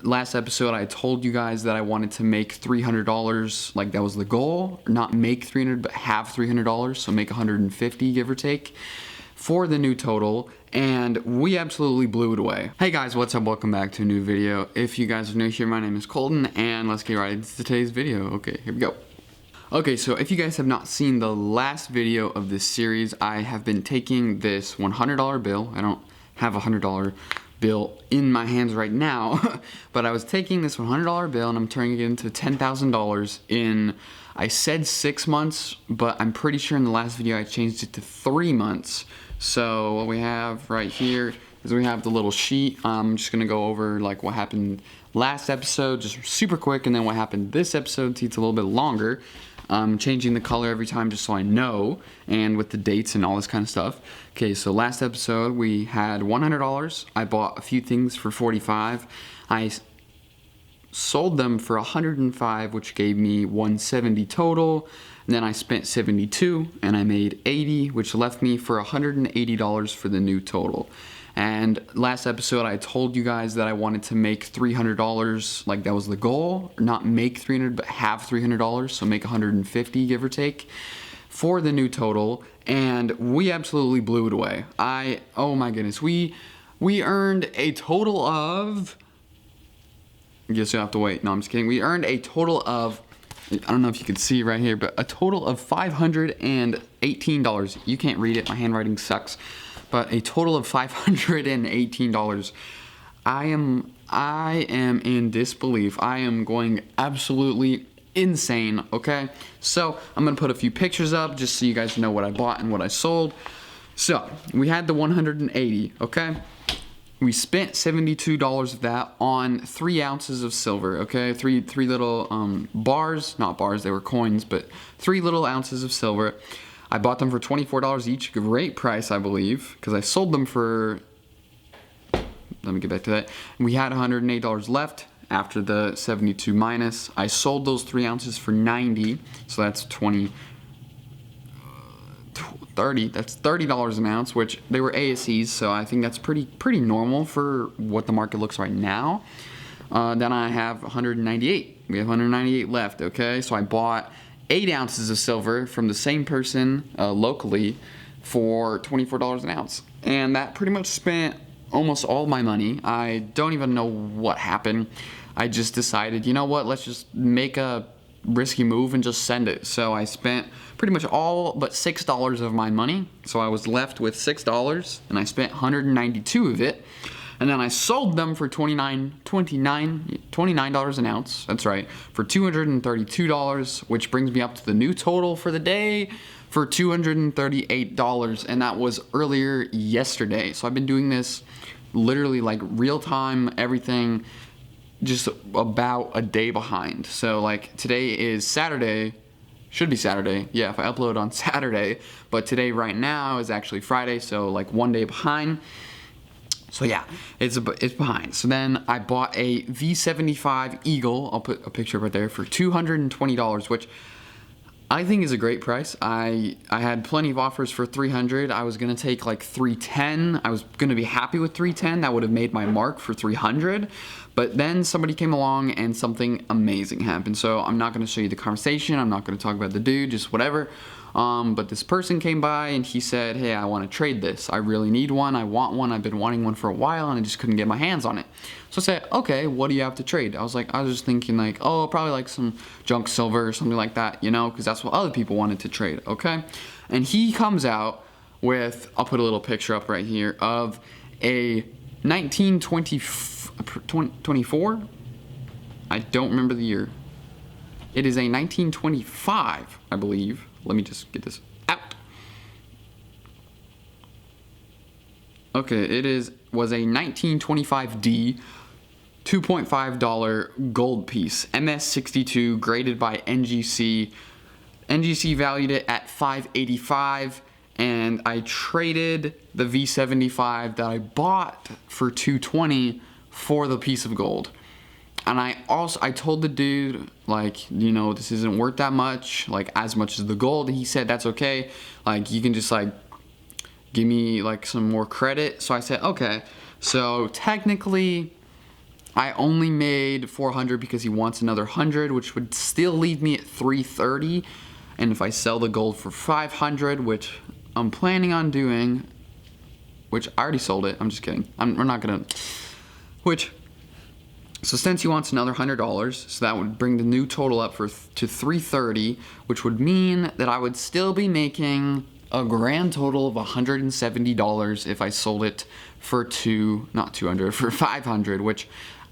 Last episode, I told you guys that I wanted to make $300, like that was the goal. Not make 300, but have $300, so make 150, give or take, for the new total, and we absolutely blew it away. Hey guys, what's up? Welcome back to a new video. If you guys are new here, my name is Colton, and let's get right into today's video. Okay, here we go. Okay, so if you guys have not seen the last video of this series, I have been taking this $100 bill. I don't have a $100 bill in my hands right now, but I was taking this $100 bill and I'm turning it into $10,000 in, I said 6 months, but I'm pretty sure in the last video I changed it to 3 months. So what we have right here is we have the little sheet. I'm just gonna go over like what happened last episode, just super quick, and then what happened this episode, see it's a little bit longer. Changing the color every time just so I know, and with the dates and all this kind of stuff. Okay, so last episode we had $100. I bought a few things for $45. I sold them for $105, which gave me $170 total. And then I spent $72 and I made $80, which left me for $180 for the new total. And last episode I told you guys that I wanted to make $300, like that was the goal. Not make 300, but have $300, so make 150, give or take, for the new total. And we absolutely blew it away. Oh my goodness, we earned a total of, I guess you have to wait. No, I'm just kidding. We earned a total of, I don't know if you can see right here, but a total of $518. You can't read it, my handwriting sucks. But a total of $518. I am in disbelief. I am going absolutely insane, okay? So I'm gonna put a few pictures up just so you guys know what I bought and what I sold. So we had the 180, okay? We spent $72 of that on 3 ounces of silver, okay? Three little bars, not bars, they were coins, but 3 little ounces of silver. I bought them for $24 each, great price I believe, because I sold them for, let me get back to that. We had $108 left after the 72 minus. I sold those 3 ounces for $90, so that's 30, that's $30 an ounce, which they were ASEs, so I think that's pretty normal for what the market looks right now. Then I have 198, we have 198 left, okay? So I bought 8 ounces of silver from the same person locally for $24 an ounce. And that pretty much spent almost all my money. I don't even know what happened. I just decided, you know what, let's just make a risky move and just send it. So I spent pretty much all but $6 of my money. So I was left with $6 and I spent $192 of it. And then I sold them for $29 an ounce, that's right, for $232, which brings me up to the new total for the day for $238, and that was earlier yesterday. So I've been doing this literally like real time, everything, just about a day behind. So like today is Saturday, should be Saturday, yeah, if I upload on Saturday, but today right now is actually Friday, so like 1 day behind. So yeah, it's behind. So then I bought a V75 Eagle, I'll put a picture right there, for $220, which I think is a great price. I had plenty of offers for $300. I was gonna take like $310. I was gonna be happy with $310. That would have made my mark for $300. But then somebody came along and something amazing happened. So I'm not gonna show you the conversation. I'm not gonna talk about the dude, just whatever. But this person came by and he said, hey, I want to trade this. I really need one. I want one. I've been wanting one for a while and I just couldn't get my hands on it. So I said, okay, what do you have to trade? I was just thinking like, oh, probably like some junk silver or something like that, you know, because that's what other people wanted to trade, okay? And he comes out with, I'll put a little picture up right here, of a 1924? I don't remember the year. It is a 1925, I believe. Let me just get this out. Okay, was a 1925D $2.5 gold piece, MS62, graded by NGC. NGC valued it at $585, and I traded the V75 that I bought for $220 for the piece of gold. And I told the dude, like, you know, this isn't worth that much, like as much as the gold. And he said, that's okay. Like, you can just like give me like some more credit. So I said, okay. So technically I only made 400 because he wants another 100, which would still leave me at 330. And if I sell the gold for 500, which I'm planning on doing, which I already sold it. I'm just kidding. We're not gonna. So since he wants another $100, so that would bring the new total up to 330, which would mean that I would still be making a grand total of $170 if I sold it for for 500, which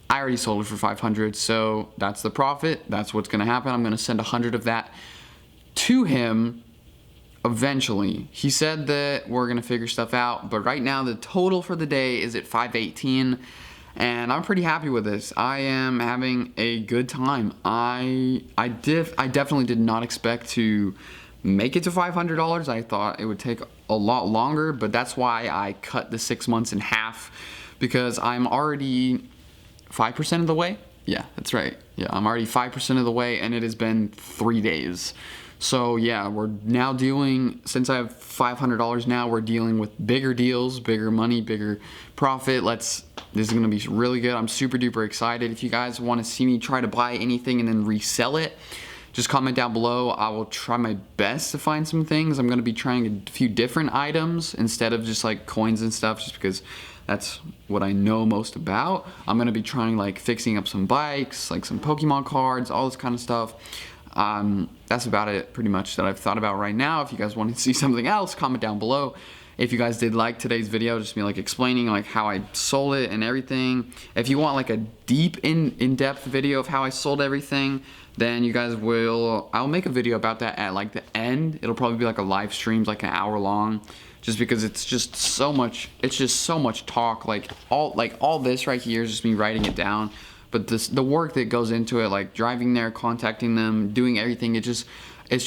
I already sold it for 500. So that's the profit. That's what's gonna happen. I'm gonna send 100 of that to him eventually. He said that we're gonna figure stuff out, but right now the total for the day is at 518, and I'm pretty happy with this. I am having a good time. I definitely did not expect to make it to $500. I thought it would take a lot longer, but that's why I cut the 6 months in half, because I'm already 5% of the way. Yeah, that's right. Yeah, I'm already 5% of the way, and it has been 3 days. So yeah, we're now dealing, since I have $500 now, we're dealing with bigger deals, bigger money, bigger profit. This is gonna be really good. I'm super duper excited. If you guys wanna see me try to buy anything and then resell it, just comment down below. I will try my best to find some things. I'm gonna be trying a few different items instead of just like coins and stuff, just because that's what I know most about. I'm gonna be trying like fixing up some bikes, like some Pokemon cards, all this kind of stuff. That's about it pretty much that I've thought about right now. If you guys want to see something else, comment down below. If you guys did like today's video, just me like explaining like how I sold it and everything. If you want like a deep in-depth video of how I sold everything, then you guys I'll make a video about that at like the end. It'll probably be like a live stream, like an hour long, just because it's just so much talk. Like all this right here is just me writing it down. But the work that goes into it, like driving there, contacting them, doing everything, it's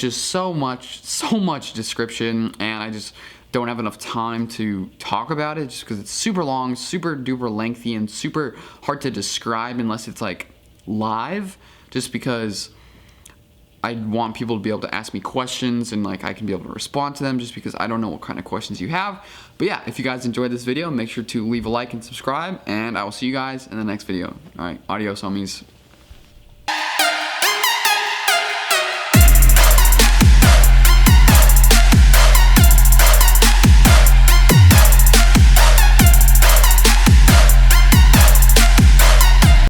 just so much description, and I just don't have enough time to talk about it, just because it's super long, super duper lengthy, and super hard to describe unless it's like live, just because I want people to be able to ask me questions and like I can be able to respond to them, just because I don't know what kind of questions you have. But yeah, if you guys enjoyed this video, make sure to leave a like and subscribe, and I will see you guys in the next video. All right, adios homies.